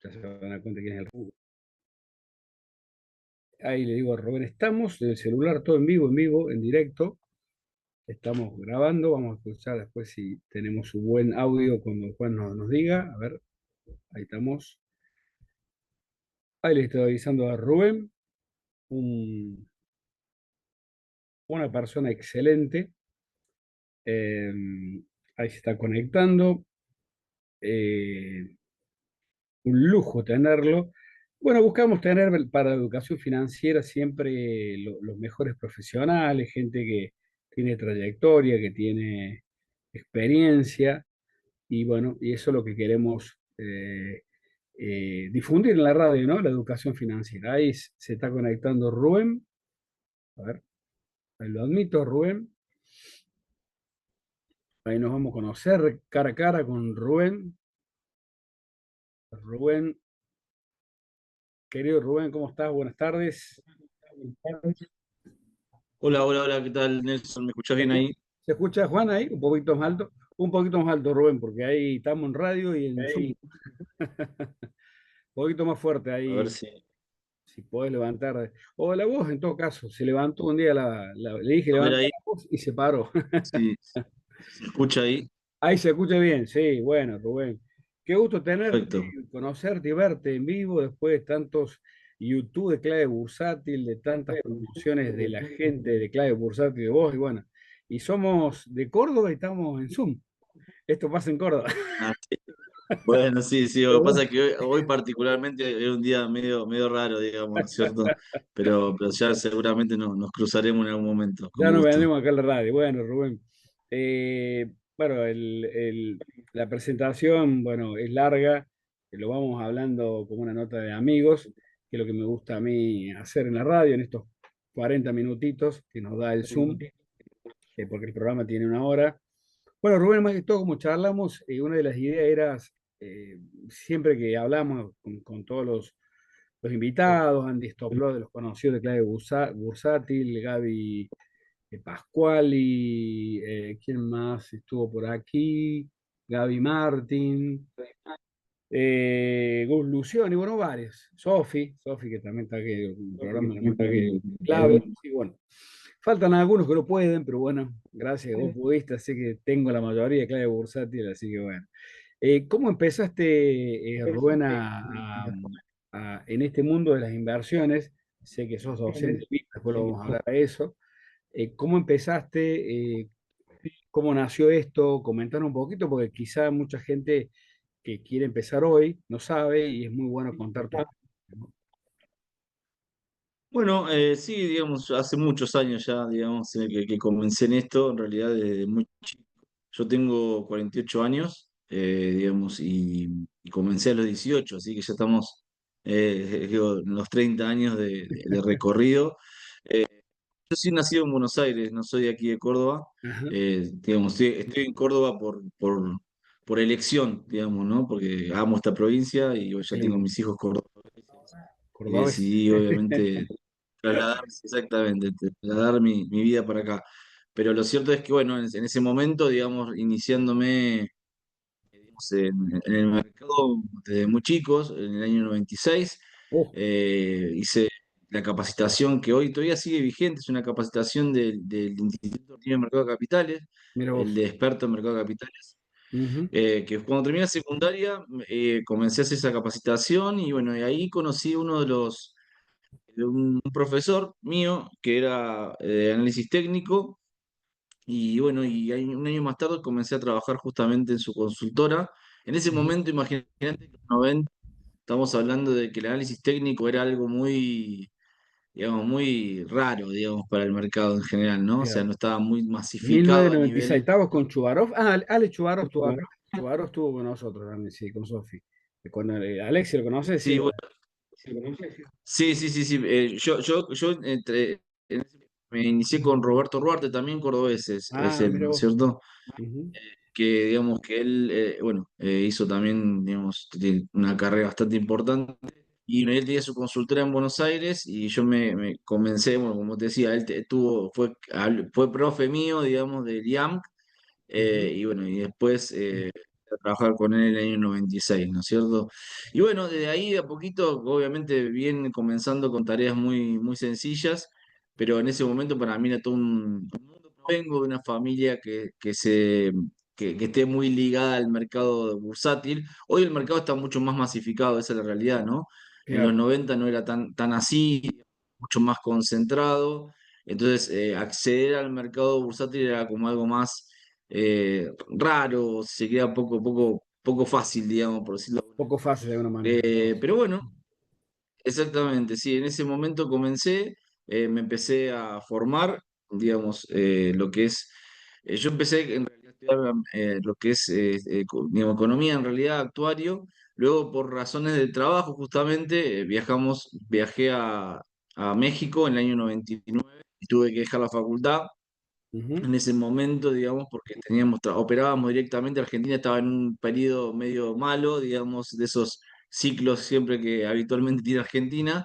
Ya se van a dar cuenta quién es el Rubén. Ahí le digo a Rubén, estamos del celular, todo en vivo, en directo. Estamos grabando, vamos a escuchar después si tenemos un buen audio cuando Juan nos diga. A ver, ahí estamos. Ahí le estoy avisando a Rubén, un- una persona excelente. Eh, ahí se está conectando. Eh, un lujo tenerlo. Bueno, buscamos tener para la educación financiera siempre los mejores profesionales, gente que tiene trayectoria, que tiene experiencia, y bueno, y eso es lo que queremos difundir en la radio, ¿no? La educación financiera. Ahí se está conectando Rubén. A ver, ahí lo admito, Rubén. Ahí nos vamos a conocer cara a cara con Rubén. Rubén, querido Rubén, ¿cómo estás? Buenas tardes. Hola, hola, hola, ¿qué tal, Nelson? ¿Me escuchás ¿Se bien escucha, ahí? se escucha, Juan, ahí? Un poquito más alto. Un poquito más alto, Rubén, porque ahí estamos en radio y en Zoom. Hey. Un poquito más fuerte A ver ahí, si. si podés levantar. O la voz, en todo caso. Se levantó un día, le dije A ver levantar ahí, la voz y se paró. si se escucha ahí. Ahí se escucha bien, sí, bueno, Rubén. Qué gusto tenerte, Perfecto. conocerte y verte en vivo después de tantos YouTube de clave bursátil, de tantas promociones de la gente de clave bursátil de vos, y bueno, y somos de Córdoba y estamos en Zoom. Esto pasa en Córdoba. Ah, sí. Bueno, sí, sí, lo que pasa es que hoy particularmente es un día medio raro, digamos, ¿no es cierto? Pero ya seguramente nos cruzaremos en algún momento, con Ya nos gusto. vendemos acá en la radio. Bueno, Rubén. Bueno, la presentación, bueno, es larga, que lo vamos hablando como una nota de amigos, que es lo que me gusta a mí hacer en la radio, en estos 40 minutitos que nos da el Zoom, porque el programa tiene una hora. Bueno, Rubén, más que todo, como charlamos, una de las ideas era, siempre que hablamos con todos los invitados, Andy Stoplo, de los conocidos de clave bursátil, Gaby Pascuali, ¿quién más estuvo por aquí? Gaby Martín, Gus Lucioni, bueno, varios. Sofi, que también está aquí, un programa clave. Sí, bueno, faltan algunos que no pueden, pero bueno, gracias que vos pudiste, así que tengo la mayoría de clave bursátil, así que bueno. ¿Cómo empezaste, Rubén, en este mundo de las inversiones? Sé que sos docente, después lo vamos a hablar de eso. ¿Cómo empezaste? ¿Cómo nació esto? Comentar un poquito, porque quizá mucha gente que quiere empezar hoy no sabe y es muy bueno contar tu historia, ¿no? Bueno, sí, digamos, hace muchos años ya, digamos, que comencé en esto, en realidad desde muy chico. Yo tengo 48 años, digamos, y comencé a los 18, así que ya estamos, digo, en los 30 años de recorrido. Yo soy nacido en Buenos Aires, no soy de aquí de Córdoba. Ajá. Digamos, estoy en Córdoba por elección, digamos, ¿no? Porque amo esta provincia y yo Qué ya tengo lindo. mis hijos cordobeses y Cordobés. decidí, obviamente, trasladar, exactamente, trasladar mi vida para acá. Pero lo cierto es que, bueno, en ese momento, digamos, iniciándome digamos, en el mercado desde muy chicos, en el año 96, Oh, hice la capacitación que hoy todavía sigue vigente, es una capacitación del Instituto Argentino de Mercado de Capitales, mira el vos. de experto en mercado de capitales, Ujú. que cuando terminé la secundaria comencé a hacer esa capacitación y bueno, y ahí conocí uno de un profesor mío que era de análisis técnico y bueno, y ahí un año más tarde comencé a trabajar justamente en su consultora. En ese momento, imagínate que en los 90 estamos hablando de que el análisis técnico era algo muy, digamos, muy raro, digamos, para el mercado en general, ¿no? O sea, Claro. no estaba muy masificado a 1996, nivel. estabas con Chubarov. Ah, Ale Chubarov estuvo acá. Chubarov estuvo con nosotros también, sí, con Sofi. Con Alexi, ¿lo conoces? Sí, Sí, bueno. bueno, sí, sí, sí, sí. Yo me inicié con Roberto Ruarte, también cordobés es Ah, él, mira ¿no es vos. cierto? Ujú, Que digamos que él, bueno, hizo también, digamos, tiene una carrera bastante importante. Y bueno, él tenía su consultora en Buenos Aires y yo me comencé, bueno, como te decía, él fue profe mío, digamos, del IAM. ujú. Y bueno, y después a trabajar con él en el año 96, ¿no es cierto? Y bueno, desde ahí de a poquito, obviamente, vienen comenzando con tareas muy, muy sencillas, pero en ese momento para mí era todo un mundo. Vengo de una familia que esté muy ligada al mercado bursátil. Hoy el mercado está mucho más masificado, esa es la realidad, ¿no? En los Claro, 90 no era tan así, mucho más concentrado. Entonces, acceder al mercado bursátil era como algo más raro, se queda poco fácil, digamos, por decirlo. poco fácil de alguna manera. Pero bueno, exactamente, sí, en ese momento comencé, me empecé a formar, digamos, lo que es, yo empecé en realidad a estudiar lo que es, digamos, economía, en realidad, actuario. Luego, por razones de trabajo, justamente, viajé a México en el año 99 y tuve que dejar la facultad Ujú. en ese momento, digamos, porque operábamos directamente. Argentina estaba en un periodo medio malo, digamos, de esos ciclos siempre que habitualmente tiene Argentina,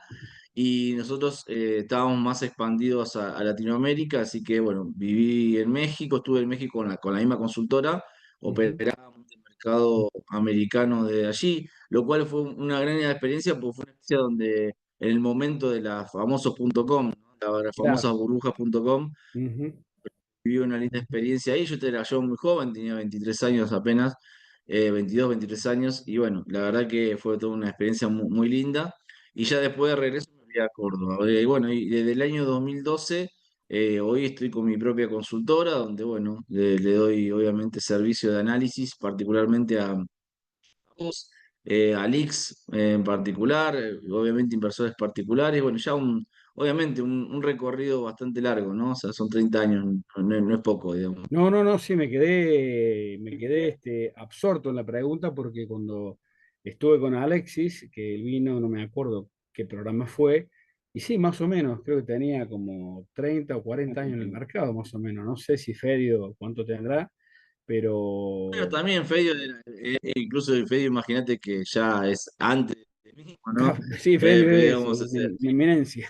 y nosotros estábamos más expandidos a Latinoamérica, así que bueno, viví en México, estuve en México con la misma consultora, Ujú. operábamos el mercado americano de allí, lo cual fue una gran experiencia, porque fue una experiencia donde en el momento de las famosos .com, ¿no? Las famosas Claro. burbujas.com, Ujú. viví una linda experiencia ahí. Yo muy joven, tenía 23 años apenas, 22, 23 años, y bueno, la verdad que fue toda una experiencia muy, muy linda. Y ya después de regreso me fui a Córdoba. Y bueno, y desde el año 2012, hoy estoy con mi propia consultora, donde bueno, le doy obviamente servicio de análisis, particularmente a vos, a Lix en particular, obviamente inversores particulares, bueno, obviamente un recorrido bastante largo, ¿no? O sea, son 30 años, no es poco, digamos. No, no, no, sí, me quedé absorto en la pregunta porque cuando estuve con Alexis, que él vino, no me acuerdo qué programa fue, y sí, más o menos, creo que tenía como 30 o 40 años en el mercado, más o menos, no sé si Fedio cuánto tendrá, Bueno, pero también Fedio, incluso Fedio, imagínate que ya es antes de mí, ¿no? sí, Fedio Fedio, es digamos, una eminencia.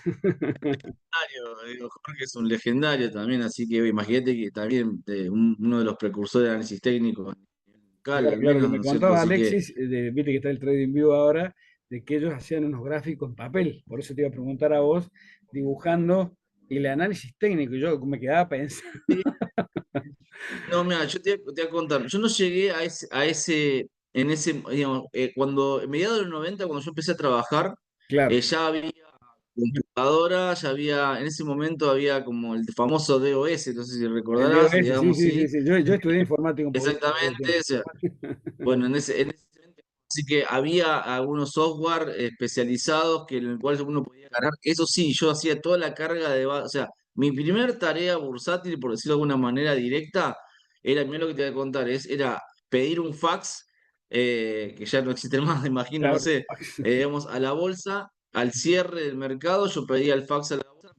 Jorge es un legendario también, así que imagínate que también uno de los precursores de análisis técnico local, Claro, al claro, que menos, me ¿no es cierto? contaba Así que Alexis, viste que está el Trading View ahora, de que ellos hacían unos gráficos en papel. Por eso te iba a preguntar a vos, dibujando y el análisis técnico. Yo me quedaba pensando. no, mira, te voy a contar. Yo no llegué en ese, digamos, cuando, en mediados de los 90, cuando yo empecé a trabajar, Claro, ya había computadora, en ese momento había como el famoso DOS, no sé si el recordarás, DOS, sí, digamos, sí, sí, sí. sí. Yo estudié informática un poquito en aquel Exactamente, tiempo. o sea, bueno, en ese momento, así que había algunos software especializados en el cual uno podía cargar. Eso sí, yo hacía toda la carga o sea, mi primer tarea bursátil, por decirlo de alguna manera directa, mira lo que te voy a contar, era pedir un fax, que ya no existe más, me imagino, no Claro. sé, digamos, a la bolsa, al cierre del mercado, yo pedía el fax a la bolsa,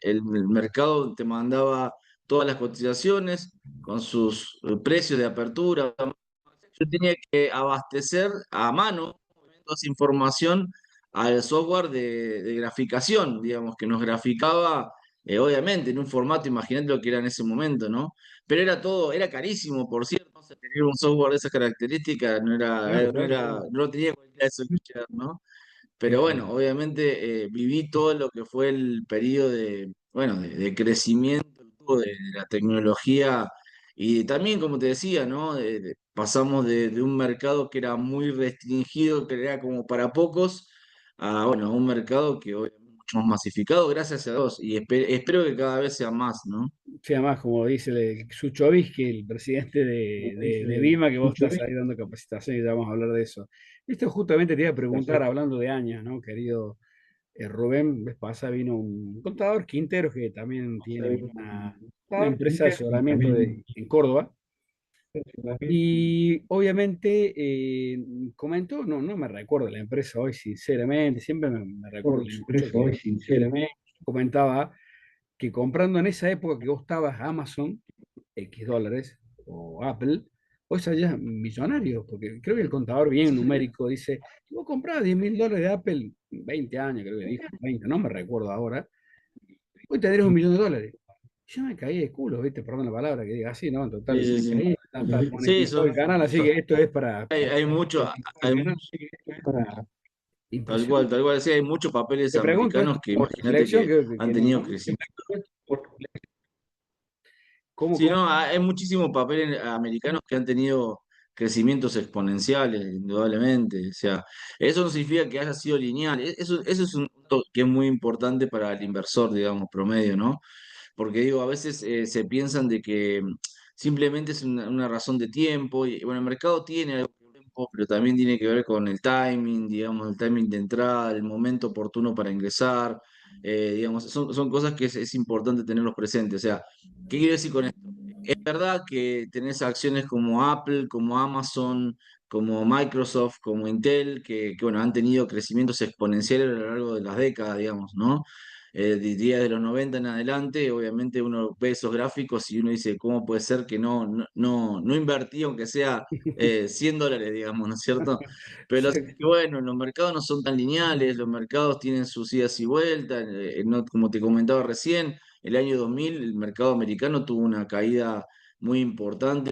el mercado te mandaba todas las cotizaciones con sus precios de apertura. Yo tenía que abastecer a mano toda esa información al software de graficación, digamos, que nos graficaba, obviamente, en un formato, imagínate lo que era en ese momento, ¿no? Pero era todo, era carísimo, por cierto, o sea, tener un software de esas características Claro, claro, claro. no lo tenía cualquiera de solucionar, ¿no? Pero Claro. bueno, obviamente viví todo lo que fue el periodo bueno, de crecimiento de la tecnología y también, como te decía, ¿no? Pasamos de un mercado que era muy restringido, que era como para pocos, bueno, a un mercado que hoy es mucho más masificado, gracias a Dios, y espero que cada vez sea más, ¿no? Sí, además, como dice Suchovich, el presidente de Vima, que vos estás ahí dando capacitación y ya vamos a hablar de eso. Esto justamente te iba a preguntar, hablando de años, ¿no, querido Rubén? Vez pasada vino un contador Quintero que también tiene una empresa de asesoramiento en Córdoba. Y obviamente comentó, no, no me recuerdo la empresa hoy, sinceramente, siempre me recuerdo, escucho que comentaba que comprando en esa época que vos estabas Amazon, X dólares, o Apple, vos salías millonario, porque creo que el contador bien numérico dice, vos comprabas $10.000 de Apple, 20 años, creo que dijo, 20 no me recuerdo ahora, hoy tendrías $1.000.000. Yo me caí de culo, ¿viste? Perdón la palabra que diga así, ¿no? En total, Sí, sí, me sí. caí. está Sí, monetizado el canal, así que esto es hay mucho, hay, impresionante. tal cual, sí, hay muchos papeles Te pregunto americanos esto que por tu imagínate selección, que han que no, tenido no. crecimiento. ¿Cómo, Sí, cómo? no, hay muchísimos papeles americanos que han tenido crecimientos exponenciales, indudablemente. O sea, eso no significa que haya sido lineal. Eso es un punto que es muy importante para el inversor, digamos, promedio, ¿no? Porque digo, a veces se piensan de que simplemente es una razón de tiempo, y bueno, el mercado tiene algo de tiempo, pero también tiene que ver con el timing, digamos, el timing de entrada, el momento oportuno para ingresar, digamos, son cosas que es importante tenerlos presentes. O sea, ¿qué quiero decir con esto? Es verdad que tenés acciones como Apple, como Amazon, como Microsoft, como Intel, bueno, han tenido crecimientos exponenciales a lo largo de las décadas, digamos, ¿no? Diría de los 90 en adelante, obviamente uno ve esos gráficos y uno dice, ¿cómo puede ser que no invertí, aunque sea $100, digamos, ¿no es cierto? Pero lo cierto es que, bueno, los mercados no son tan lineales, los mercados tienen sus idas y vueltas, como te comentaba recién, el año 2000 el mercado americano tuvo una caída muy importante,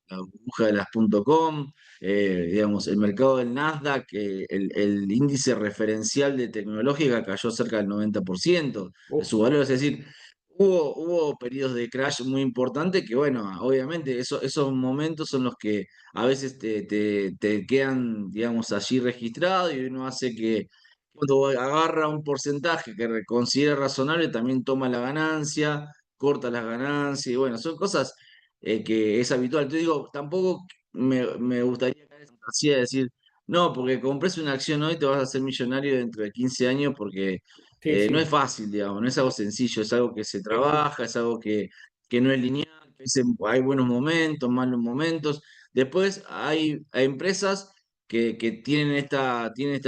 la burbuja de las .com, digamos, el mercado del Nasdaq, el índice referencial de tecnológica cayó cerca del 90% de Uf, su valor, es decir, hubo periodos de crash muy importantes que, bueno, obviamente esos momentos son los que a veces te quedan, digamos, allí registrados y uno hace que cuando agarra un porcentaje que considera razonable, también toma la ganancia, corta las ganancias, y bueno, son cosas que es habitual. Te digo, tampoco me gustaría caer en esa fantasía de decir, no, porque compres una acción hoy te vas a hacer millonario dentro de 15 años porque sí, no sí. es fácil, digamos, no es algo sencillo, es algo que se trabaja, es algo que no es lineal, que hay buenos momentos, malos momentos. Después hay empresas que tienen este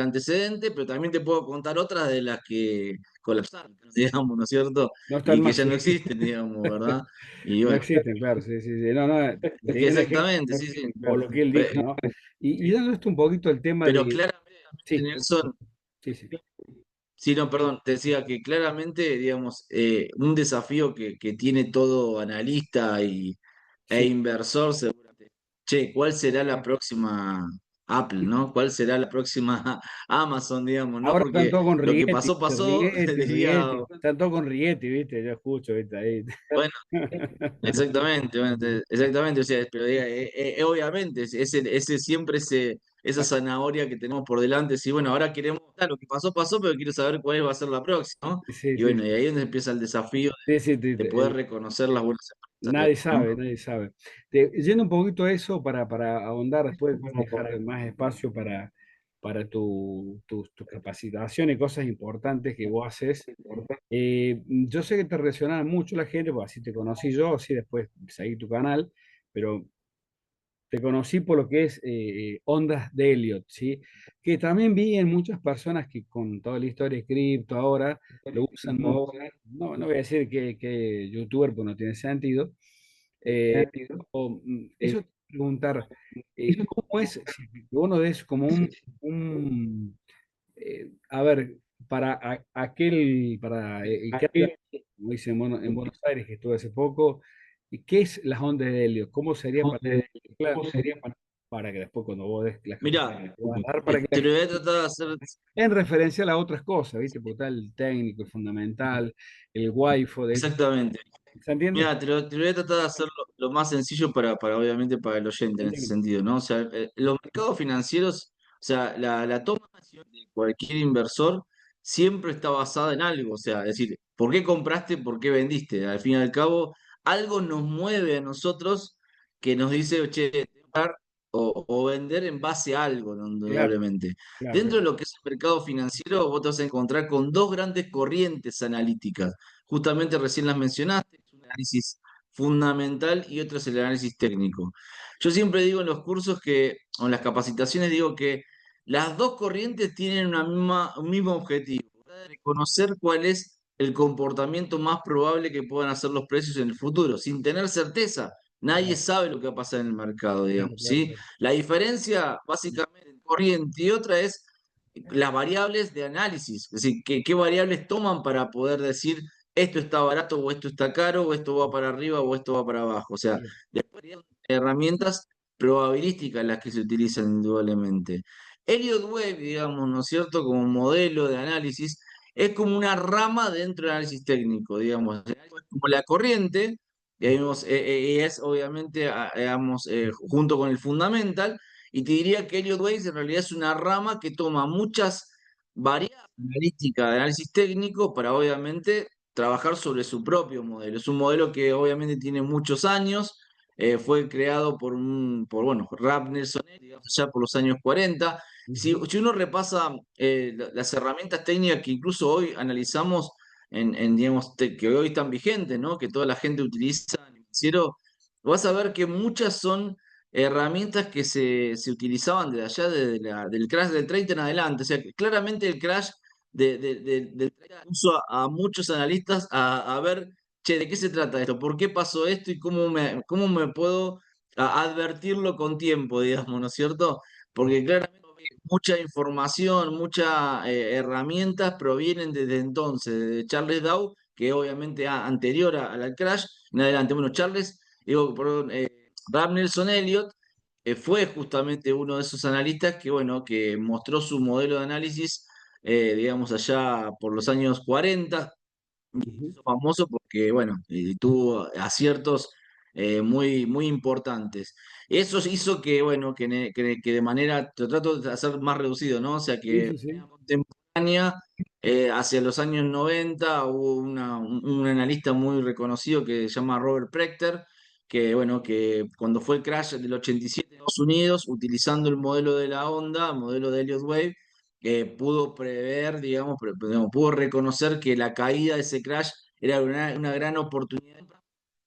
antecedente, pero también te puedo contar otras de las que colapsaron, digamos, ¿no es cierto? No están Y que más, ya no sí. existen, digamos, ¿verdad? Y No bueno, existen, claro, sí, sí, sí. No, no, es que tenía un ejemplo exactamente, sí, sí. por lo que él Eh, dijo, ¿no? Y dando esto un poquito el tema Pero de, claramente, sí, Nelson, sí, sí, sí, no, perdón, te decía que claramente, digamos, un desafío que tiene todo analista e sí. inversor, seguramente. Che, ¿cuál será la próxima Apple, ¿no? ¿Cuál será la próxima Amazon, digamos, ¿no? Ahora están Porque todos con lo que Rigetti, pasó, pasó, diría, están todos con Rigetti, ¿viste? Yo escucho, ¿viste? Ahí. bueno, exactamente, bueno, exactamente, o sea, pero obviamente, siempre esa zanahoria que tenemos por delante, si bueno, ahora queremos, claro, lo que pasó, pasó, pero quiero saber cuál va a ser la próxima, ¿no? Sí, Y sí, bueno, y ahí es donde empieza el desafío sí, sí, de poder reconocer las buenas empresas, nadie ¿no? sabe, nadie sabe. Yendo un poquito a eso para ahondar, después dejar más espacio para tu capacitación y cosas importantes que vos haces. Yo sé que te relaciona mucho la gente, pues así te conocí yo, así después seguí tu canal, pero te conocí por lo que es ondas de Elliot, ¿sí? Que también vi en muchas personas que con toda la historia de cripto ahora lo usan mucho. No, no voy a decir que youtuber, pues no tiene sentido. Eso te voy a preguntar, ¿cómo es si uno es como a ver, para el que anda, como dicen en Buenos Aires, que estuve hace poco, ¿qué es las ondas de helio? ¿Cómo sería para que después cuando vos des las Mira, capacidades que vas a dar, para que la te lo gente, voy a tratar de hacer, en referencia a otras cosas, ¿viste? Porque está el técnico, el fundamental, el wifi, exactamente. ¿se entiende? Mira, te lo voy a tratar de hacer lo más sencillo obviamente, para el oyente en ese sentido, ¿no? O sea, los mercados financieros, o sea, la toma de acción de cualquier inversor siempre está basada en algo, o sea, es decir, ¿por qué compraste? ¿Por qué vendiste? Al fin y al cabo, algo nos mueve a nosotros que nos dice, che, tengo que comprar o vender en base a algo, ¿no? Claro, Indudablemente. claro, Dentro claro. de lo que es el mercado financiero, vos te vas a encontrar con dos grandes corrientes analíticas. Justamente recién las mencionaste, es un análisis fundamental y otro es el análisis técnico. Yo siempre digo en los cursos o en las capacitaciones, digo que las dos corrientes tienen un mismo objetivo, ¿verdad? De conocer cuál es el comportamiento más probable que puedan hacer los precios en el futuro, sin tener certeza. Nadie Claro, sabe lo que va a pasar en el mercado, digamos, claro, claro, ¿sí? claro. La diferencia, básicamente, entre corriente y otra es las variables de análisis, es decir, qué variables toman para poder decir esto está barato o esto está caro o esto va para arriba o esto va para abajo. O sea, Claro. herramientas probabilísticas las que se utilizan indudablemente. Elliott Wave, digamos, ¿no es cierto?, como modelo de análisis, es como una rama dentro del análisis técnico, digamos, es como la corriente, y ahí es obviamente, digamos, junto con el fundamental, y te diría que Elliott Wave en realidad es una rama que toma muchas variables analíticas de análisis técnico para obviamente trabajar sobre su propio modelo. Es un modelo que obviamente tiene muchos años, fue creado por bueno, Rapner, digamos, ya por los años 40. Ujú, Si uno repasa las herramientas técnicas que incluso hoy analizamos digamos, que hoy están vigentes, ¿no? Que toda la gente utiliza en el financiero, vas a ver que muchas son herramientas que se utilizaban desde allá, del crash del 30 en adelante. O sea, que claramente el crash del 30 puso a muchos analistas a ver, che, ¿de qué se trata esto? ¿Por qué pasó esto? ¿Y cómo me puedo advertirlo con tiempo, digamos, ¿no es cierto? Porque claramente mucha información, muchas herramientas provienen desde entonces, de Charles Dow, que obviamente anterior al crash, en adelante. Bueno, Charles, digo, perdón, Ralph Nelson Elliott fue justamente uno de esos analistas que, bueno, que mostró su modelo de análisis, digamos, allá por los años 40, y ujú, hizo famoso porque, bueno, tuvo aciertos muy importantes. Eso hizo que, bueno, que de manera, te trato de hacer más reducido, ¿no? O sea, sí, que de sí, sí. manera contemporánea, hacia los años 90, hubo un analista muy reconocido que se llama Robert Prechter, que, bueno, que cuando fue el crash del 87 en Estados Unidos, utilizando el modelo de la onda, el modelo de Elliott Wave, pudo prever, digamos, digamos, pudo reconocer que la caída de ese crash era una gran oportunidad.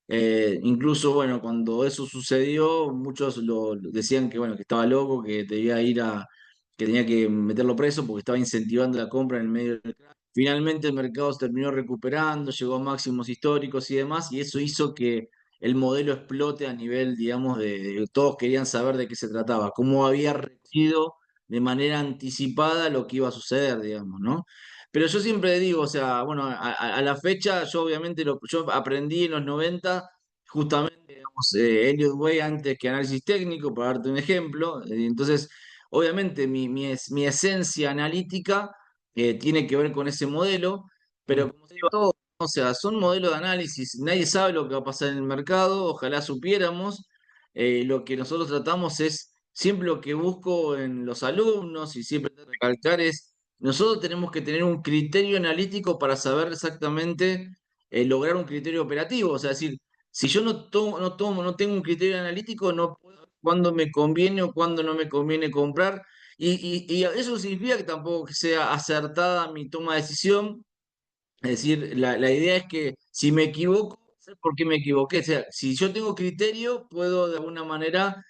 Incluso, bueno, cuando eso sucedió, muchos lo decían que, bueno, que estaba loco, que tenía que meterlo preso porque estaba incentivando la compra en el medio del crash. Finalmente el mercado se terminó recuperando, llegó a máximos históricos y demás, y eso hizo que el modelo explote a nivel, digamos, de todos querían saber de qué se trataba, cómo había reaccionado de manera anticipada lo que iba a suceder, digamos, ¿no? Pero yo siempre digo, o sea, bueno, a la fecha, yo obviamente yo aprendí en los 90 justamente, digamos, Elliott Wave antes que análisis técnico, para darte un ejemplo. Entonces, obviamente, mi esencia analítica tiene que ver con ese modelo, Mm, pero como te digo, todo, o sea, son modelos de análisis, nadie sabe lo que va a pasar en el mercado, ojalá supiéramos. Lo que nosotros tratamos es, siempre lo que busco en los alumnos y siempre trato de recalcar es nosotros tenemos que tener un criterio analítico para saber exactamente lograr un criterio operativo. O sea, es decir, si yo no tengo un criterio analítico, no puedo saber cuándo me conviene o cuándo no me conviene comprar. Y eso significa que tampoco que sea acertada mi toma de decisión. Es decir, la idea es que si me equivoco, sé por qué me equivoqué. O sea, si yo tengo criterio, puedo de alguna manera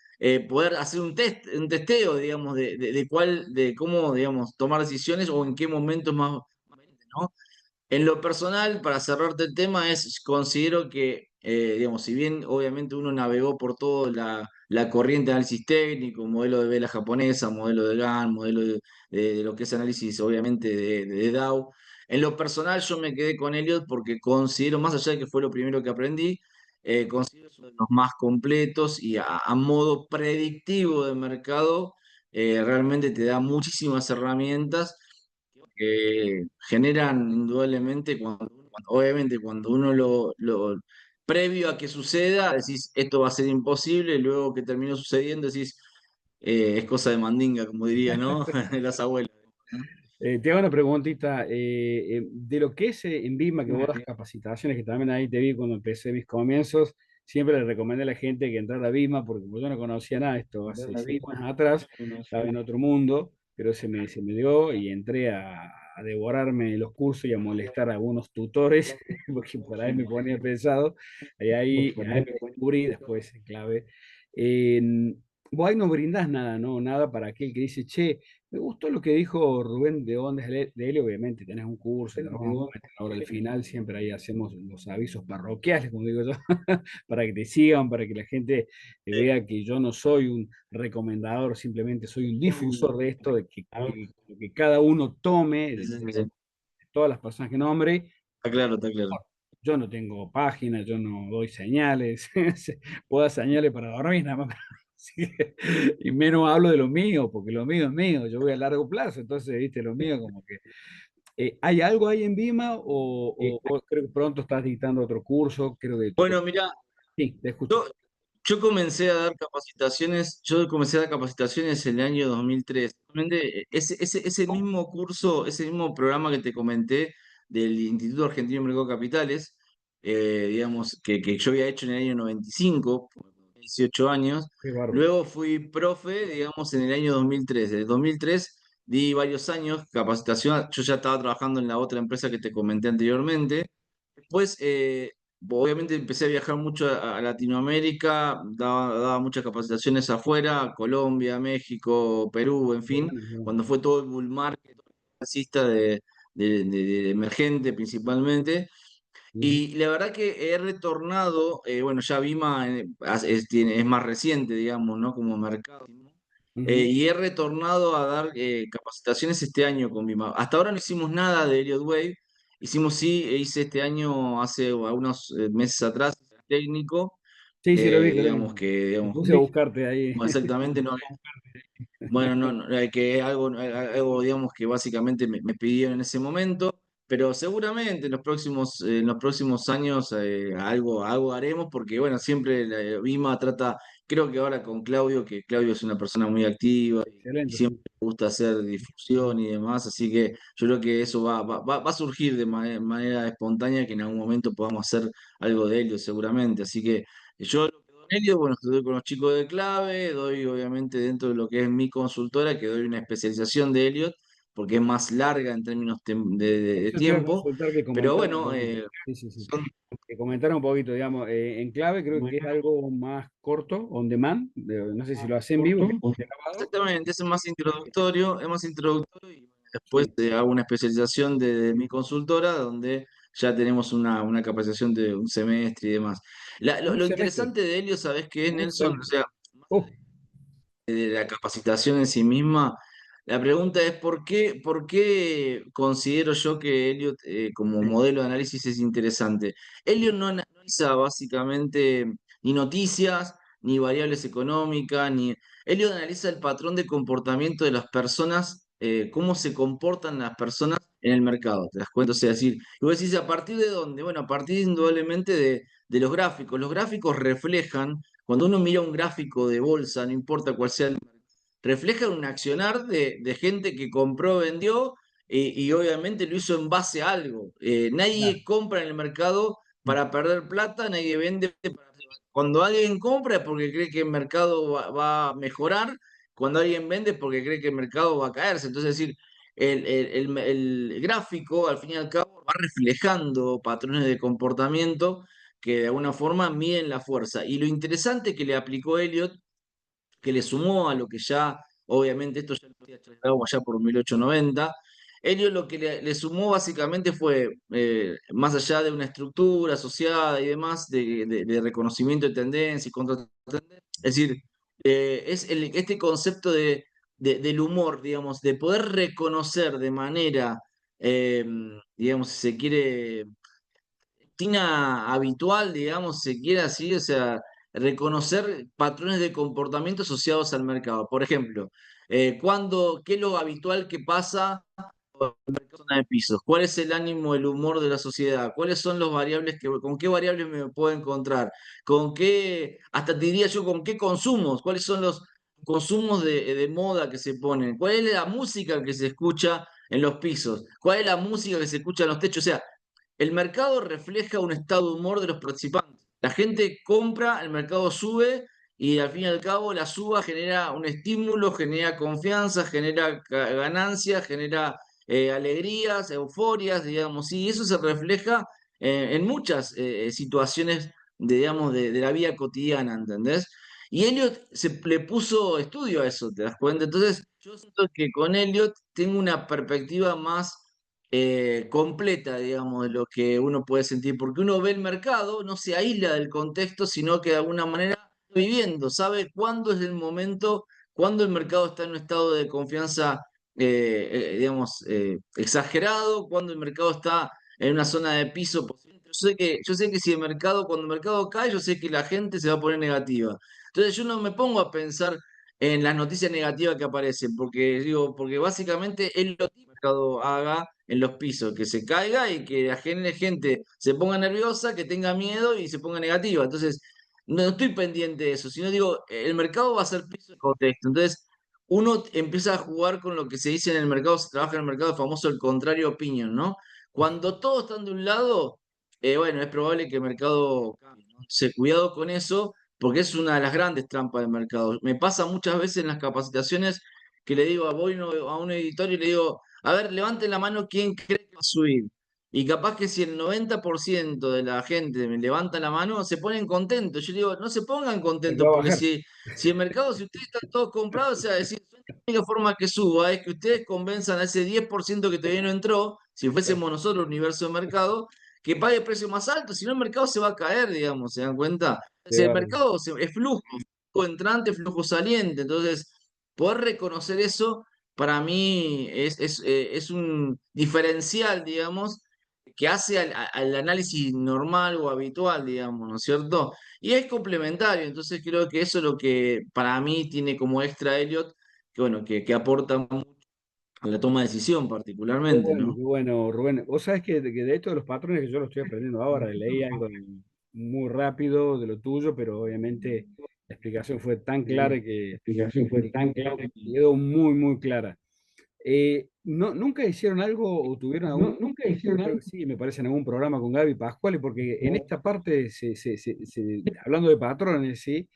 poder hacer un testeo, digamos, de cómo, digamos, tomar decisiones o en qué momentos más conveniente, ¿no? En lo personal, para cerrarte el tema, considero que, digamos, si bien obviamente uno navegó por toda la corriente de análisis técnico, modelo de vela japonesa, modelo de GAN, modelo de lo que es análisis obviamente de Dow, en lo personal yo me quedé con Elliot porque considero, más allá de que fue lo primero que aprendí, considero que es uno de los más completos y a modo predictivo de mercado, realmente te da muchísimas herramientas que generan indudablemente obviamente cuando uno previo a que suceda, decís esto va a ser imposible, luego que terminó sucediendo, decís es cosa de mandinga, como diría, ¿no? Las abuelas, ¿no? Te hago una preguntita. De lo que es en Vima, que vos das capacitaciones, que también ahí te vi cuando empecé mis comienzos, siempre le recomendé a la gente que entrara a Vima, porque como yo no conocía nada, esto hace 5 años atrás, estaba en otro mundo, pero se me dio y entré a devorarme los cursos y a molestar a algunos tutores, porque por ahí me ponía pesado, y ahí me descubrí después en clave. Vos ahí no brindás nada, ¿no? Nada para aquel que dice, che, me gustó lo que dijo Rubén de Ondas de él, obviamente tenés un curso, lo vamos a meter ahora al final, siempre ahí hacemos los avisos parroquiales, como digo yo, para que te sigan, para que la gente vea que yo no soy un recomendador, simplemente soy un difusor de esto, de que cada uno tome, Sí, de sí, sí. todas las personas que nombre. Está claro, está claro. yo no tengo página, yo no doy señales, puedo dar señales para dormir nada más. Así y menos hablo de lo mío, porque lo mío es mío, yo voy a largo plazo, entonces, viste, lo mío como que... ¿hay algo ahí en Vima o vos creo que pronto estás dictando otro curso? Creo que Bueno, mira, sí, te escucho. yo, yo comencé a dar capacitaciones, yo comencé a dar capacitaciones en el año 2003. Realmente, ese mismo curso, ese mismo programa que te comenté del Instituto Argentino de Mercado de Capitales, digamos, que yo había hecho en el año 95, 18 años. Qué bárbaro. Luego fui profe, digamos, en el año 2003. En el 2003 di varios años capacitación. Yo ya estaba trabajando en la otra empresa que te comenté anteriormente. Después, obviamente empecé a viajar mucho a Latinoamérica, daba muchas capacitaciones afuera, a Colombia, México, Perú, en Qué fin, bueno, qué bueno. cuando fue todo el bull market alcista de emergente principalmente. Ujú, Y la verdad que he retornado, bueno, ya Vima es más reciente, digamos, ¿no? Como mercado. ujú. Y he retornado a dar capacitaciones este año con Vima. Hasta ahora no hicimos nada de Elliott Wave. Sí, hice este año, hace unos meses atrás, técnico, Sí, sí, lo vi, lo digamos vi. que, Me digamos, puse a buscarte ahí. exactamente no. Bueno, no, que es algo, algo, digamos, que básicamente me pidieron en ese momento, pero seguramente en los próximos años algo haremos, porque bueno, siempre la Vima trata, creo que ahora con Claudio, que Claudio es una persona muy activa y Excelente, siempre sí. le gusta hacer difusión y demás, así que yo creo que eso va a surgir de manera espontánea, que en algún momento podamos hacer algo de ello seguramente, así que yo... Elliot, bueno, estudié con los chicos de clave, doy obviamente dentro de lo que es mi consultora, que doy una especialización de Elliot, porque es más larga en términos de Eso te iba a tiempo, consultar que pero comentara un bueno, poquito. Sí, sí, sí. son Que comentara un poquito, digamos, en clave creo que es algo más corto, on demand. No sé si lo hace en vivo, que cortos. es grabado. Exactamente, es más introductorio y después Sí. hago una especialización de mi consultora, donde ya tenemos una capacitación de un semestre y demás. Un Lo semestre. interesante de Elliot, ¿sabes qué es, Un Nelson? O semestre. sea, Oh, de la capacitación en sí misma. La pregunta es ¿por qué considero yo que Elliot como sí, modelo de análisis es interesante? Elliot no analiza básicamente ni noticias, ni variables económicas, ni... Elliot analiza el patrón de comportamiento de las personas, cómo se comportan las personas en el mercado, ¿te das cuenta? O sea, decir, y vos decís, ¿a partir de dónde? Bueno, a partir indudablemente de los gráficos. Los gráficos reflejan cuando uno mira un gráfico de bolsa, no importa cuál sea refleja un accionar de gente que compró, vendió y obviamente lo hizo en base a algo. claro. Nadie compra en el mercado para perder plata, nadie vende para... Cuando alguien compra es porque cree que el mercado va a mejorar, cuando alguien vende es porque cree que el mercado va a caerse. Entonces, es decir, el gráfico, al fin y al cabo, va reflejando patrones de comportamiento que de alguna forma miden la fuerza. Y lo interesante que le aplicó Elliot, que le sumó a lo que ya, obviamente, esto ya lo había tratado allá por 1890. Elliot lo que le sumó básicamente fue, más allá de una estructura asociada y demás, de reconocimiento de tendencia y contra es decir, este concepto del humor, digamos, de poder reconocer de manera, eh, digamos, si se quiere, rutina habitual, digamos, se quiere así, o sea, reconocer patrones de comportamiento asociados al mercado. Por ejemplo, ¿qué es lo habitual que pasa en la zona de pisos? ¿Cuál es el ánimo, el humor de la sociedad? ¿Cuáles son los variables con qué variables me puedo encontrar? ¿Con qué, hasta te diría yo, con qué consumos? ¿Cuáles son los consumos de moda que se ponen? ¿Cuál es la música que se escucha en los pisos? ¿Cuál es la música que se escucha en los techos? O sea, el mercado refleja un estado de humor de los participantes. La gente compra, el mercado sube y al fin y al cabo la suba genera un estímulo, genera confianza, genera ganancias, genera alegrías, euforias, digamos, y eso se refleja en muchas situaciones digamos, de la vida cotidiana, ¿entendés? Y Elliot le puso estudio a eso, ¿te das cuenta? Entonces, yo siento que con Elliot tengo una perspectiva más completa, digamos, de lo que uno puede sentir, porque uno ve el mercado, no se aísla del contexto, sino que de alguna manera está viviendo, sabe cuándo es el momento, cuándo el mercado está en un estado de confianza, digamos, exagerado, cuándo el mercado está en una zona de piso, yo sé que si el mercado, cuando el mercado cae, yo sé que la gente se va a poner negativa. Entonces yo no me pongo a pensar en las noticias negativas que aparecen, porque digo, porque básicamente es lo que el mercado haga en los pisos, que se caiga y que la gente se ponga nerviosa, que tenga miedo y se ponga negativa. Entonces, no estoy pendiente de eso, sino digo, el mercado va a ser piso de contexto. Entonces, uno empieza a jugar con lo que se dice en el mercado, se trabaja en el mercado, el famoso el contrario opinion, ¿no? Cuando todos están de un lado, bueno, es probable que el mercado cambie, ¿no? Entonces, cuidado con eso, porque es una de las grandes trampas del mercado. Me pasa muchas veces en las capacitaciones que le digo a un editor y le digo, a ver, levanten la mano quién cree que va a subir. Y capaz que si el 90% de la gente me levanta la mano, se ponen contentos. Yo digo, no se pongan Porque contentos, va a porque bajar. si el mercado, si ustedes están todos comprados, o sea, decir, la única forma que suba es que ustedes convenzan a ese 10% que todavía no entró, si fuésemos nosotros el universo de mercado, que pague precio más alto, si no el mercado se va a caer, digamos, ¿se dan cuenta? Se Si el va- mercado es flujo entrante, flujo saliente, entonces poder reconocer eso para mí es un diferencial, digamos, que hace al análisis normal o habitual, digamos, ¿no es cierto? Y es complementario, entonces creo que eso es lo que para mí tiene como extra Elliot, que bueno, que aporta mucho a la toma de decisión particularmente, ¿no? qué bueno, Rubén. Vos sabés que de esto de los patrones que yo lo estoy aprendiendo ahora, leí algo muy rápido de lo tuyo, pero obviamente la explicación fue tan clara que quedó muy, muy clara. ¿Nunca hicieron algo o tuvieron algún, creo que sí, me parece en algún programa con Gaby Pascual, porque en esta parte, hablando de patrones, sí,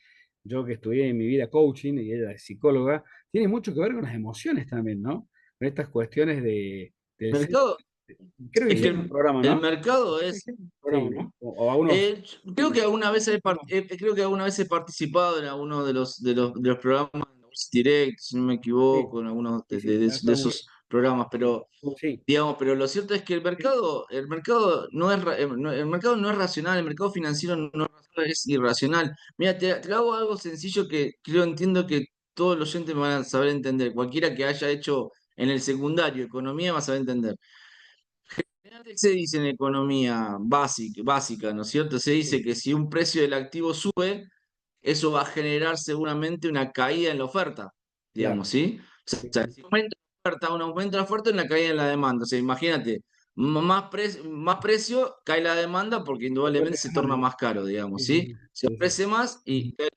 yo que estudié en mi vida coaching y ella es psicóloga, tiene mucho que ver con las emociones también, ¿no? Con estas cuestiones del ser. Mercado, Creo que es que hicieron un programa, el ¿no? mercado es. Sí, o algunos, Creo que alguna vez creo que alguna vez he participado en alguno de los programas de Voice Direct, si no me sí, equivoco, en algunos sí, sí, de está muy esos programas, pero sí, digamos, pero lo cierto es que el mercado no es el mercado no es racional, el mercado financiero no es racional, es irracional. Mira, te hago algo sencillo que creo entiendo que todos los oyentes me van a saber entender. Cualquiera que haya hecho en el secundario economía va a saber entender. Generalmente se dice en economía básica, ¿no es cierto? Se dice sí, que si un precio del activo sube, eso va a generar seguramente una caída en la oferta, claro, digamos, ¿sí? O sí, sea, si aumenta la oferta, un aumento de la oferta, una caída en la demanda. O sea, imagínate, más precio, cae la demanda porque después indudablemente de se torna demanda, más caro, digamos, sí, sí, ¿sí? sí, Se sí, sí, ofrece más y el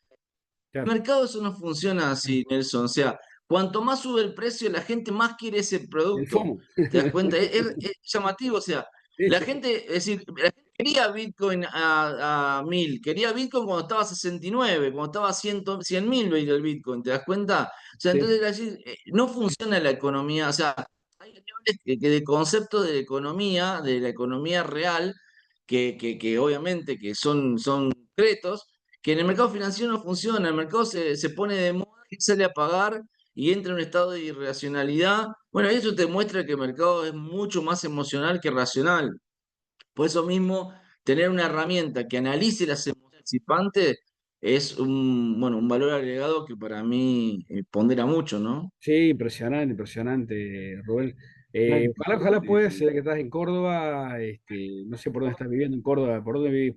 claro, mercado eso no funciona así, Nelson. O sea, cuanto más sube el precio, la gente más quiere ese el producto. FOMO, ¿Te das cuenta? Es llamativo. O sea, sí, la sí, gente, es decir, la gente quería Bitcoin a 1000, quería Bitcoin cuando estaba a 69, cuando estaba a 100.000 el Bitcoin. ¿Te das cuenta? O sea, sí, entonces es decir, no funciona la economía. O sea, hay variables que de conceptos de la economía real, que obviamente que son concretos que en el mercado financiero no funciona, el mercado se pone de moda, y sale a pagar y entra en un estado de irracionalidad. Bueno, eso te muestra que el mercado es mucho más emocional que racional. Por eso mismo, tener una herramienta que analice las emociones participantes es bueno, un valor agregado que para mí pondera mucho, ¿no? sí, impresionante, impresionante, Rubén. Ojalá puedas, sé que estás en Córdoba, no sé por dónde estás viviendo en Córdoba, por dónde vivís,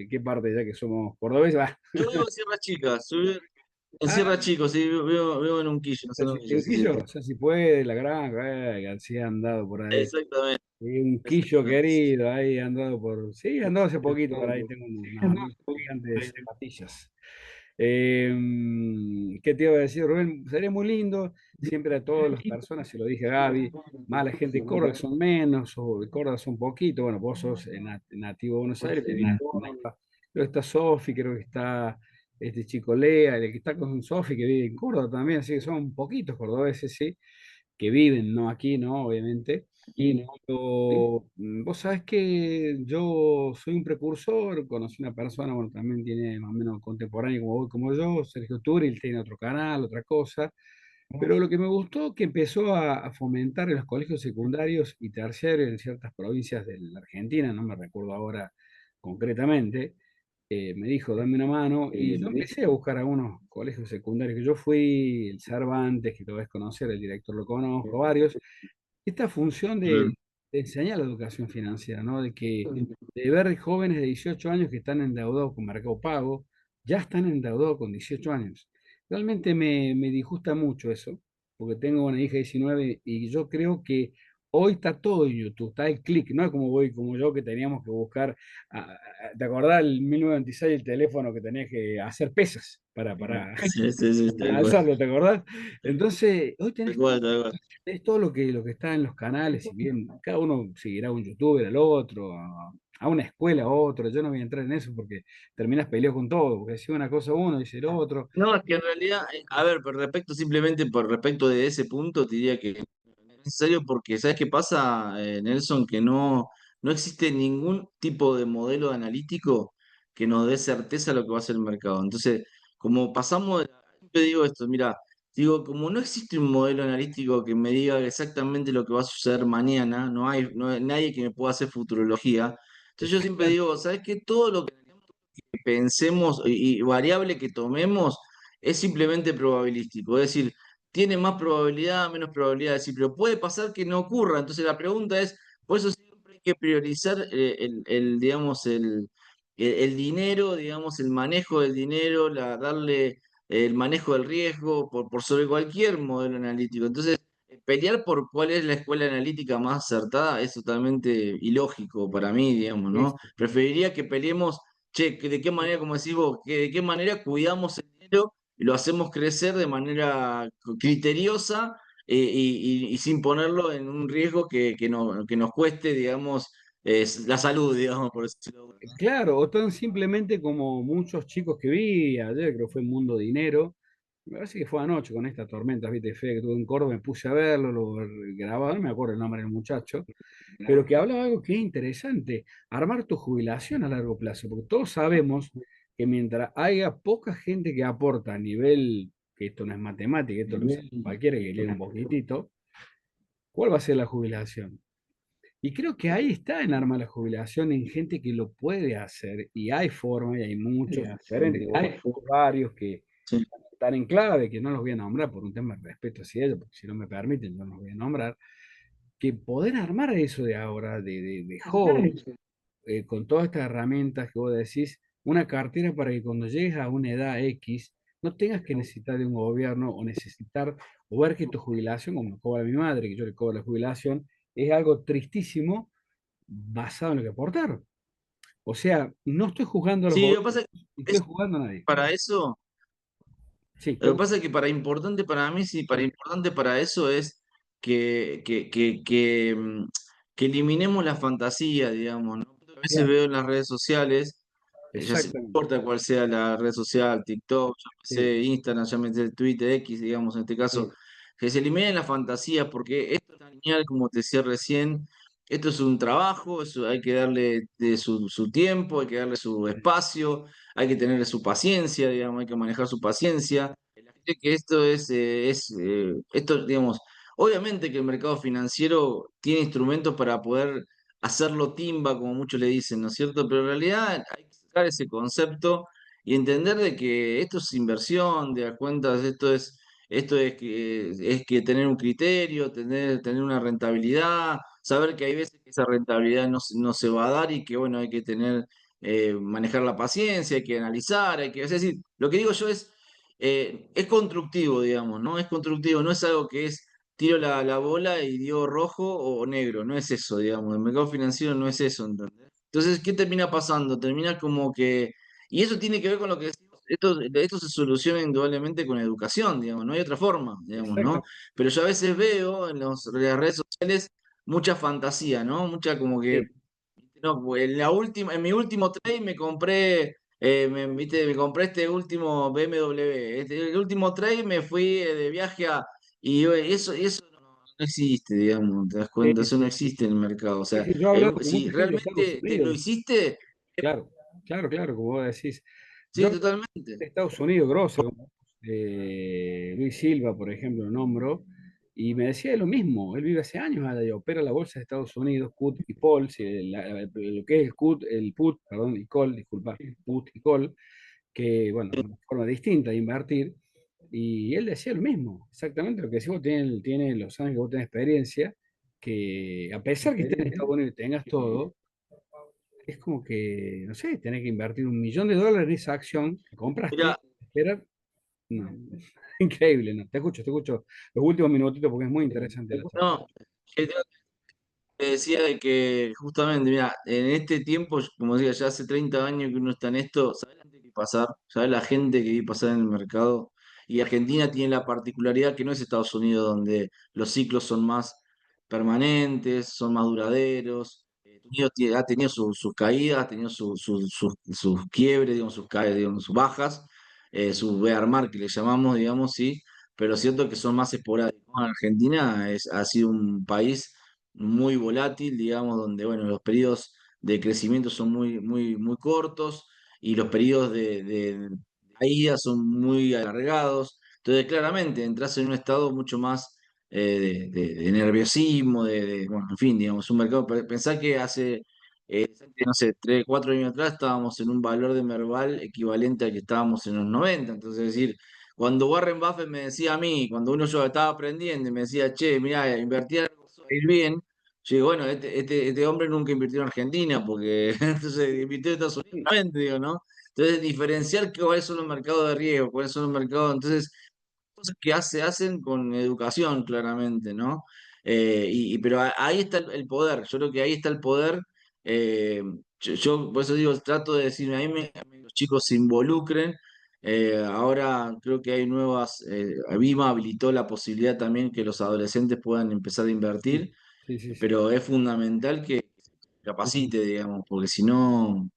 qué parte, ya que somos cordobeses, va. Yo vivo en Sierra Chica, en Ah, Sierra Chico, sí, vivo en Unquillo, en San Unquillo, en sí, sí. Quillo, ya si puede, la gran, así ha andado por ahí. Exactamente, Un Quillo exactamente, sí. querido, ahí ha andado sí, ha andado hace poquito por ahí, tengo unos amigos gigantes de zapatillas. ¿Qué te iba a decir, Rubén? Sería muy lindo, siempre a todas las personas, se lo dije a Gaby, más la gente de Córdoba que son menos, o de Córdoba son poquitos, bueno, vos sos nativo de Buenos Aires, vivís en Córdoba, creo que está Sofi, creo que está este chico Lea, el que está con Sofi, que vive en Córdoba también, así que son poquitos cordobeses, sí, que viven, no aquí, ¿no? Obviamente. Pero vos sabés que yo soy un precursor, conocí una persona, bueno, también tiene más o menos contemporáneo como vos, como yo, Sergio Turil, tiene otro canal, otra cosa, pero lo que me gustó que empezó a fomentar en los colegios secundarios y terciarios en ciertas provincias de la Argentina, no me recuerdo ahora concretamente, me dijo, dame una mano, y yo empecé a buscar algunos colegios secundarios que yo fui, el Cervantes, que lo ves conocer, el director lo conozco, varios, esta función Claro. te enseña la educación financiera, ¿no? De ver jóvenes de 18 años que están endeudados con Mercado Pago, ya están endeudados con 18 años. Realmente me disgusta mucho eso, porque tengo una hija de 19 y yo creo que hoy está todo en YouTube, está el clic, no es como voy, como yo que teníamos que buscar, ¿te acordás el 1996 el teléfono que tenías que hacer pesas Sí, sí, sí, para tal cual, alzarlo, ¿te acordás? Entonces, hoy tal tenés cual, tal cual. es todo lo que está en los canales, si bien cada uno seguirá a un youtuber al otro, a una escuela a otro, yo no voy a entrar en eso porque terminas peleado con todo, porque si una cosa uno, dice el otro. No, es que en realidad, a ver, por respecto, simplemente por respecto de ese punto, te diría que no es necesario porque, ¿sabes qué pasa, Nelson? Que no existe ningún tipo de modelo analítico que nos dé certeza de lo que va a hacer el mercado. Entonces, como pasamos, siempre digo esto, mira, digo, como no existe un modelo analítico que me diga exactamente lo que va a suceder mañana, no hay nadie que me pueda hacer futurología. Entonces yo siempre Exactamente, digo, ¿sabes qué? Todo lo que pensemos y variable que tomemos es simplemente probabilístico. Es decir, tiene más probabilidad, menos probabilidad de decir, pero puede pasar que no ocurra. Entonces la pregunta es, por eso siempre hay que priorizar digamos, el dinero, digamos, el manejo del dinero, darle el manejo del riesgo por sobre cualquier modelo analítico. Entonces, pelear por cuál es la escuela analítica más acertada es totalmente ilógico para mí, digamos, sí, ¿no? sí, sí. Preferiría que peleemos, che, que de qué manera, como decís vos, que de qué manera cuidamos el dinero y lo hacemos crecer de manera criteriosa y sin ponerlo en un riesgo que nos cueste, digamos, la salud, digamos, por decirlo. Claro, o tan simplemente como muchos chicos que vi ayer, creo que fue en Mundo Dinero, me parece que fue anoche con esta tormenta, viste, fea que tuve en Córdoba, me puse a verlo, lo grababa, no me acuerdo el nombre del muchacho, pero que hablaba algo que es interesante, armar tu jubilación a largo plazo, porque todos sabemos que mientras haya poca gente que aporta a nivel, que esto no es matemática, esto lo sabe cualquiera que lee un poquitito, ¿cuál va a ser la jubilación? Y creo que ahí está en armar la jubilación en gente que lo puede hacer, y hay formas, y hay muchos diferentes, hay varios que Sí. están en clave, que no los voy a nombrar por un tema de respeto hacia ellos, porque si no me permiten, yo no los voy a nombrar, que poder armar eso de ahora, de joven, con todas estas herramientas que vos decís, una cartera para que cuando llegues a una edad X, no tengas que necesitar de un gobierno o necesitar, o ver que tu jubilación, como cobra mi madre, que yo le cobro la jubilación, es algo tristísimo basado en lo que aportaron. O sea, no estoy juzgando a los Sí, lo que gobiernos, pasa ni estoy es juzgando a nadie. para eso. Sí, Lo que pasa es que para importante para mí, sí, para importante para eso es que eliminemos la fantasía, digamos, ¿no? A veces claro, veo en las redes sociales, ya sé, no exactamente. importa cuál sea la red social, TikTok, Sí, llámese Instagram, llámese Twitter, X, digamos, en este caso, sí, que se eliminen las fantasías, porque esto es tan lineal, como te decía recién, esto es un trabajo, hay que darle su tiempo, hay que darle su espacio, hay que tenerle su paciencia, digamos, hay que manejar su paciencia. La gente que esto, digamos, obviamente que el mercado financiero tiene instrumentos para poder hacerlo timba, como muchos le dicen, ¿no es cierto? Pero en realidad hay que sacar ese concepto y entender de que esto es inversión, de a cuentas, es que tener un criterio, tener una rentabilidad, saber que hay veces que esa rentabilidad no se va a dar y que, bueno, hay que manejar la paciencia, hay que analizar, es decir, lo que digo yo es constructivo, digamos, ¿no? Es constructivo, no es algo que es tiro la bola y dio rojo o negro, no es eso, digamos, el mercado financiero no es eso, ¿entendés? Entonces, ¿qué termina pasando? Termina como que, y eso tiene que ver con lo que decimos, esto se soluciona indudablemente con educación, digamos, no hay otra forma, digamos, ¿no? exactamente. Pero yo a veces veo las redes sociales mucha fantasía, ¿no? Mucha como que Sí, no, pues en mi último trade me compré, me compré este último BMW. El último trade me fui de viaje y eso no existe, digamos, ¿te das sí, cuenta? Eso no sí, sí, existe en sí. el mercado. O Sí, sea, sí, yo he hablado con si mucha gente de Estados realmente te lo Unidos. hiciste, Claro, claro, claro, como vos decís. Yo sí, he hablado totalmente. de Estados Unidos, grosso, como Luis Silva, por ejemplo, lo nombro, y me decía lo mismo. Él vive hace años allá y opera la bolsa de Estados Unidos, CUT y POL, lo que es el CUT, el PUT, perdón, y COL, disculpa, PUT y COL, que, bueno, es una forma distinta de invertir. Y él decía lo mismo, exactamente lo que decís vos, tiene los años que vos tenés experiencia, que a pesar que estés en Estados Unidos y tengas todo, es como que, no sé, tenés que invertir $1 millón en esa acción que compraste, Mira, esperar, no, increíble, ¿no? Te escucho los últimos minutitos porque es muy interesante la charla. no, te decía de que justamente, mira, en este tiempo, como decía, ya hace 30 años que uno está en esto, ¿sabes la gente que vi pasar? ¿Sabes la gente que vi pasar en el mercado? Y Argentina tiene la particularidad que no es Estados Unidos, donde los ciclos son más permanentes, son más duraderos. Estados Unidos ha tenido sus caídas, ha tenido sus quiebres, digamos, digamos, sus bajas, sus bear market que le llamamos, digamos, sí, pero siento que son más esporádicos. Argentina ha sido un país muy volátil, digamos, donde bueno, los periodos de crecimiento son muy cortos y los periodos de caída son muy alargados. Entonces, claramente, entras en un estado mucho más de nerviosismo, bueno, en fin, digamos, un mercado. Pensá que hace, no sé, 3, 4 años atrás estábamos en un valor de Merval equivalente al que estábamos en los 90. Entonces, es decir, cuando Warren Buffett me decía a mí, cuando uno yo estaba aprendiendo y me decía, che, mira, invertir algo va a ir bien, yo digo, bueno, este hombre nunca invirtió en Argentina, porque entonces invirtió en Estados Unidos, obviamente, digo, ¿no? Entonces, diferenciar cuáles son los mercados de riesgo, cuáles son los mercados, entonces, cosas que hacen con educación, claramente, ¿no? Pero ahí está el poder, yo creo que ahí está el poder. Por eso digo, trato de decir, a mí los chicos se involucren. Ahora creo que hay nuevas, Vima habilitó la posibilidad también que los adolescentes puedan empezar a Sí, invertir, sí, sí, sí. pero es fundamental que capacite, digamos, porque si no,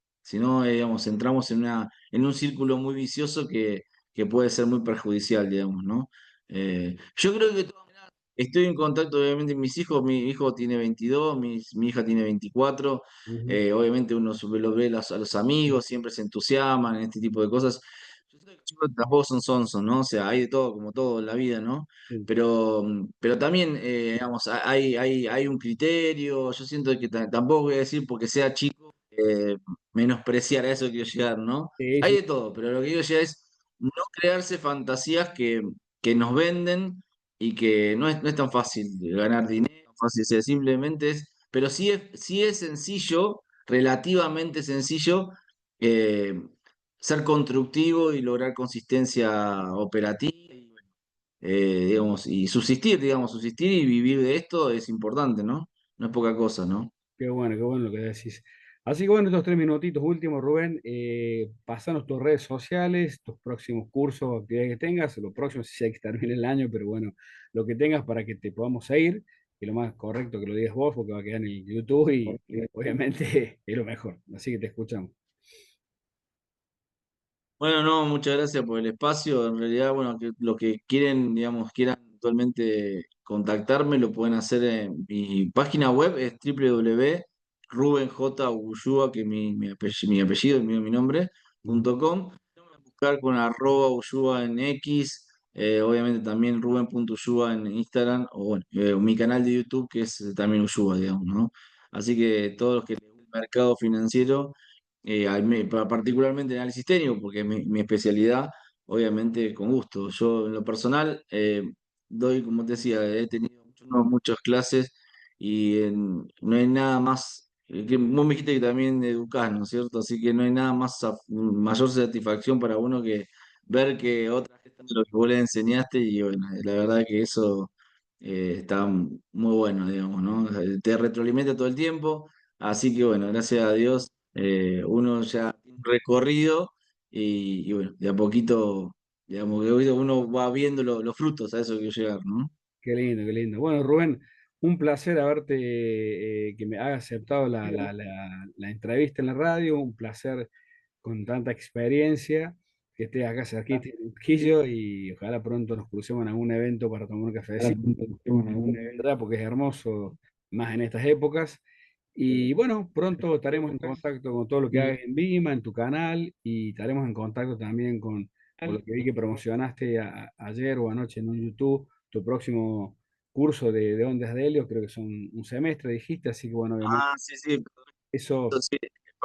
digamos, entramos en un círculo muy vicioso que puede ser muy perjudicial, digamos, ¿no? Yo creo que de todas maneras, estoy en contacto, obviamente, mis hijos, mi hijo tiene 22, mi hija tiene 24, Ujú, obviamente uno lo ve a los amigos, siempre se entusiasman en este tipo de cosas. Yo creo que los chicos tampoco son sonsos, ¿no? O sea, hay de todo, como todo en la vida, ¿no? sí. Pero también, digamos, hay un criterio. Yo siento que tampoco voy a decir porque sea chico, menospreciar a eso que quiero llegar, ¿no? Sí, Hay sí, de todo, pero lo que quiero llegar es no crearse fantasías que nos venden y que no es tan fácil ganar dinero, fácil, o sea, simplemente pero sí es sencillo, relativamente sencillo, eh, ser constructivo y lograr consistencia operativa digamos, y subsistir y vivir de esto es importante, ¿no? No es poca cosa, ¿no? qué bueno lo que decís. Así que bueno, estos 3 minutitos últimos, Rubén, pasanos tus redes sociales, tus próximos cursos o actividades que tengas, lo próximo si hay que termine el año, pero bueno, lo que tengas para que te podamos seguir, y lo más correcto que lo digas vos, porque va a quedar en el YouTube y obviamente es lo mejor. Así que te escuchamos. Bueno, no, muchas gracias por el espacio. En realidad, bueno, que lo que quieren, digamos, quieran actualmente contactarme, lo pueden hacer en mi página web, es www.rubenjulloa, que es mi apellido, mi nombre, Ujú. .com. Buscar con @Ushua en X, obviamente también Ruben.Ushua en Instagram, o bueno, mi canal de YouTube que es también Ushua, digamos, ¿no? Así que todos los que les gusta el mercado financiero, particularmente análisis técnico, porque es mi especialidad, obviamente con gusto. Yo en lo personal doy, como te decía, he tenido muchas clases y no hay nada más, que vos me dijiste que también educás, ¿no es cierto? Así que no hay nada más, mayor satisfacción para uno que ver que otra gente hace lo que vos le enseñaste y bueno, la verdad que eso está muy bueno, digamos, ¿no? Te retroalimenta todo el tiempo, así que bueno, gracias a Dios uno ya tiene un recorrido y bueno, de a poquito, digamos, de a poquito uno va viendo los frutos a eso que llegar, ¿no? Qué lindo, qué lindo. Bueno, Rubén, un placer haberte, que me hayas aceptado la entrevista en la radio, un placer con tanta experiencia, que estés acá cerquita en Trujillo y ojalá pronto nos crucemos en algún evento para tomar un cafecito, ¿verdad? Porque es hermoso, más en estas épocas. Y bueno, pronto estaremos en contacto con todo lo que hagas en Vima, en tu canal, y estaremos en contacto también con, por lo que vi que promocionaste ayer o anoche en un YouTube, tu próximo curso de ondas de helio, creo que son un semestre, dijiste, así que bueno, obviamente, Ah, sí, sí, eso, sí,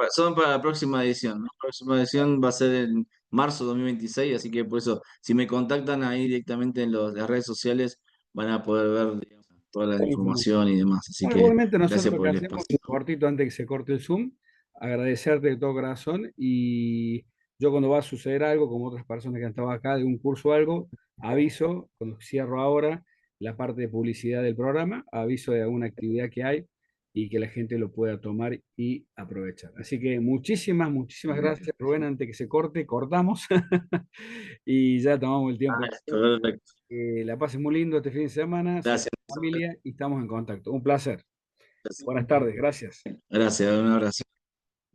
son para la próxima edición, ¿no? La próxima edición va a ser en marzo de 2026, así que por eso, si me contactan ahí directamente en las redes sociales, van a poder ver. toda la Buenísimo. información y demás. Así Bueno, que igualmente nosotros gracias lo por que el hacemos, espacio. cortito antes que se corte el Zoom, agradecerte de todo corazón y yo cuando va a suceder algo, como otras personas que han estado acá, de un curso o algo, aviso, cuando cierro ahora la parte de publicidad del programa, aviso de alguna actividad que hay y que la gente lo pueda tomar y aprovechar. Así que muchísimas gracias, Rubén, antes que se corte, cortamos y ya tomamos el tiempo. Perfecto. La pases muy lindo este fin de semana, saludos Gracias. a la familia y estamos en contacto. Un placer. Gracias. Buenas tardes, gracias. Gracias, un abrazo.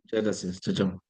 Muchas gracias. Chao, chao.